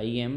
IEM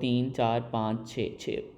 3 4 5 6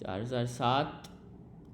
4007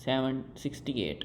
68،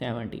70.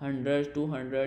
100 200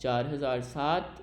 4007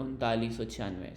3996،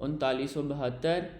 3972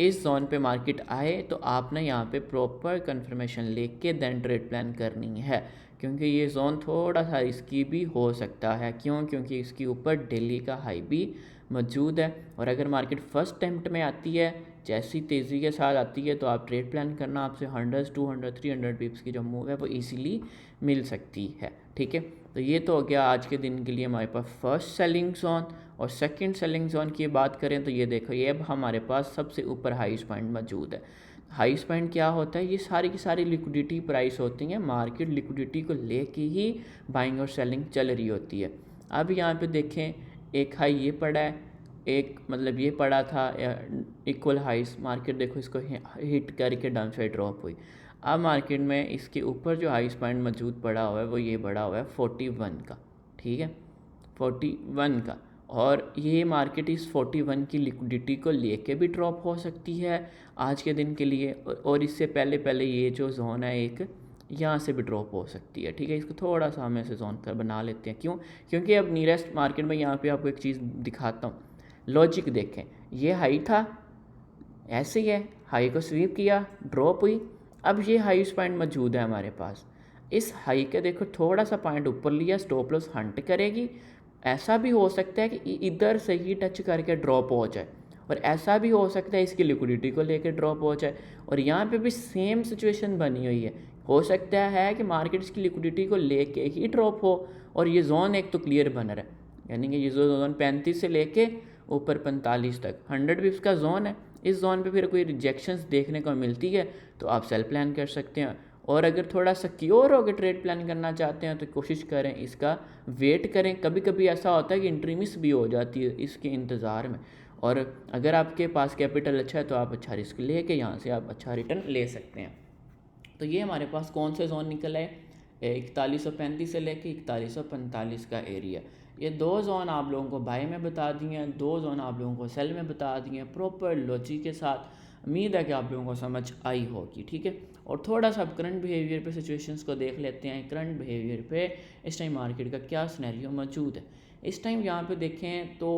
इस zone पे market आए तो आपने यहाँ पे प्रॉपर कंफर्मेशन लेके देन ट्रेड प्लान करनी है, क्योंकि ये जोन थोड़ा सा रिस्की भी हो सकता है। क्यों? क्योंकि इसके ऊपर डेली का हाई भी मौजूद है, और अगर मार्केट फर्स्ट अटेम्प्ट में आती है, जैसी तेज़ी के साथ आती है, तो आप ट्रेड प्लान करना आपसे 100, 200, 300 पिप्स की जो मूव है वो ईजिली मिल सकती है। ठीक है, तो ये तो हो गया आज के दिन के लिए हमारे पास फर्स्ट सेलिंग जोन। और सेकंड सेलिंग जोन की बात करें तो ये देखो, ये अब हमारे पास सबसे ऊपर हाईएस्ट पॉइंट मौजूद है। हाईएस्ट पॉइंट क्या होता है? ये सारी की सारी लिक्विडिटी प्राइस होती हैं, मार्केट लिक्विडिटी को लेके ही बाइंग और सेलिंग चल रही होती है। अब यहाँ पे देखें, एक हाई ये पड़ा है, एक मतलब ये पड़ा था इक्वल हाइस, मार्केट देखो इसको हिट करके डाउन साइड ड्रॉप हुई। अब मार्केट में इसके ऊपर जो हाईएस्ट पॉइंट मौजूद पड़ा हुआ है वो ये बड़ा हुआ है 41 का। ठीक है, 41 का, और ये मार्केट इस 41 की लिक्विडिटी को लेके भी ड्रॉप हो सकती है आज के दिन के लिए, और इससे पहले पहले ये जो जोन है एक यहाँ से भी ड्रॉप हो सकती है। ठीक है, इसको थोड़ा सा हम ऐसे जोन कर बना लेते हैं। क्यों? क्योंकि अब नियरेस्ट मार्केट में यहाँ पे आपको एक चीज़ दिखाता हूँ, लॉजिक देखें। ये हाई था, ऐसे ही है, हाई को स्वीप किया, ड्रॉप हुई, अब ये हाईएस्ट पॉइंट मौजूद है हमारे पास। इस हाई के देखो थोड़ा सा पॉइंट ऊपर लिया, स्टॉप लॉस हंट करेगी। ऐसा भी हो सकता है कि इधर से ही टच करके ड्रॉप हो जाए, और ऐसा भी हो सकता है इसकी लिक्विडिटी को लेकर ड्रॉप हो जाए। और यहाँ पे भी सेम सिचुएशन बनी हुई है, हो सकता है कि मार्केट इसकी लिक्विडिटी को लेके ही ड्रॉप हो, और ये जोन एक तो क्लियर बन रहा है, यानी कि ये जोन 35 से लेके ऊपर 45 तक 100 पिप्स का जोन है। इस जोन पे फिर कोई रिजेक्शंस देखने को मिलती है तो आप सेल प्लान कर सकते हैं, और अगर थोड़ा सिक्योर होकर ट्रेड प्लान करना चाहते हैं तो कोशिश करें इसका वेट करें। कभी कभी ऐसा होता है कि एंट्री मिस भी हो जाती है इसके इंतज़ार में, और अगर आपके पास कैपिटल अच्छा है तो आप अच्छा रिस्क ले के यहाँ से आप अच्छा रिटर्न ले सकते हैं। तो ये हमारे पास कौन से जोन निकल आए? 4135 से लेके 4145 का एरिया। ये दो जोन आप लोगों को बाय में बता दिए हैं, दो जोन आप लोगों को सेल में बता दिए हैं प्रॉपर लॉजिक के साथ। उम्मीद है कि आप लोगों को समझ आई होगी। ठीक है, और थोड़ा सा करंट बिहेवियर पे सिचुएशंस को देख लेते हैं। करंट बिहेवियर पे इस टाइम मार्केट का क्या सिनेरियो मौजूद है। इस टाइम यहाँ पे देखें तो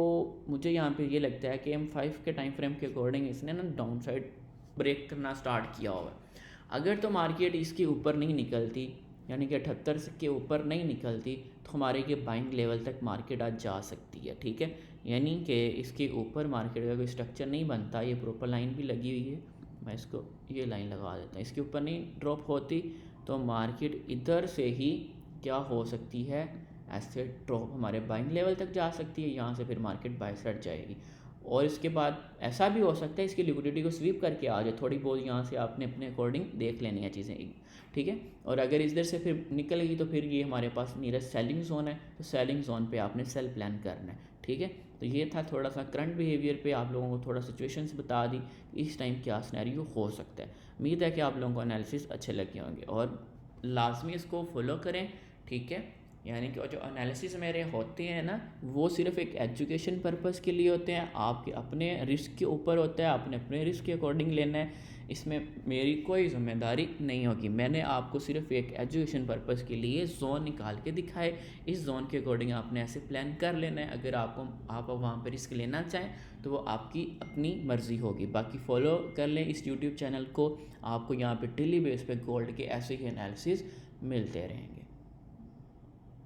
मुझे यहाँ पे ये लगता है कि M5 के टाइम फ्रेम के अकॉर्डिंग इसने ना डाउन साइड ब्रेक करना स्टार्ट किया हुआ है। अगर तो मार्केट इसके ऊपर नहीं निकलती, यानी कि 78 के ऊपर नहीं निकलती, तो हमारे के बाइंग लेवल तक मार्केट आज जा सकती है। ठीक है, यानी कि इसके ऊपर मार्केट का कोई स्ट्रक्चर नहीं बनता। ये प्रॉपर लाइन भी लगी हुई है, मैं इसको ये लाइन लगा देता हूँ। इसके ऊपर नहीं ड्रॉप होती तो मार्केट इधर से ही क्या हो सकती है, ऐसे ड्रॉप हमारे बाइंग लेवल तक जा सकती है, यहाँ से फिर मार्केट बाय साइड जाएगी। और इसके बाद ऐसा भी हो सकता है इसकी लिक्विडिटी को स्वीप करके आ जाए थोड़ी बहुत, यहाँ से आपने अपने अकॉर्डिंग देख लेनी है चीज़ें। ठीक है, और अगर इधर से फिर निकल गई तो फिर ये हमारे पास नियरेस्ट सेलिंग जोन है, तो सेलिंग जोन पे आपने सेल प्लान करना है। ठीक है, तो ये था थोड़ा सा करंट बिहेवियर पे आप लोगों को थोड़ा सिचुएशंस बता दी इस टाइम क्या सिनेरियो हो सकता है। उम्मीद है कि आप लोगों को एनालिसिस अच्छे लगे होंगे, और लाजमी इसको फॉलो करें। ठीक है, यानी कि जो एनालिसिस मेरे होते हैं ना, वो सिर्फ एक एजुकेशन पर्पस के लिए होते हैं, आपके अपने रिस्क के ऊपर होता है, आपने अपने रिस्क के अकॉर्डिंग लेना है, इसमें मेरी कोई जिम्मेदारी नहीं होगी। मैंने आपको सिर्फ एक एजुकेशन पर्पस के लिए जोन निकाल के दिखाए, इस जोन के अकॉर्डिंग आपने ऐसे प्लान कर लेना है। अगर आप वहाँ पर रिस्क लेना चाहें तो वो आपकी अपनी मर्ज़ी होगी। बाकी फॉलो कर लें इस यूट्यूब चैनल को, आपको यहाँ पे डेली बेस पे गोल्ड के ऐसे ही एनालिसिस मिलते रहेंगे।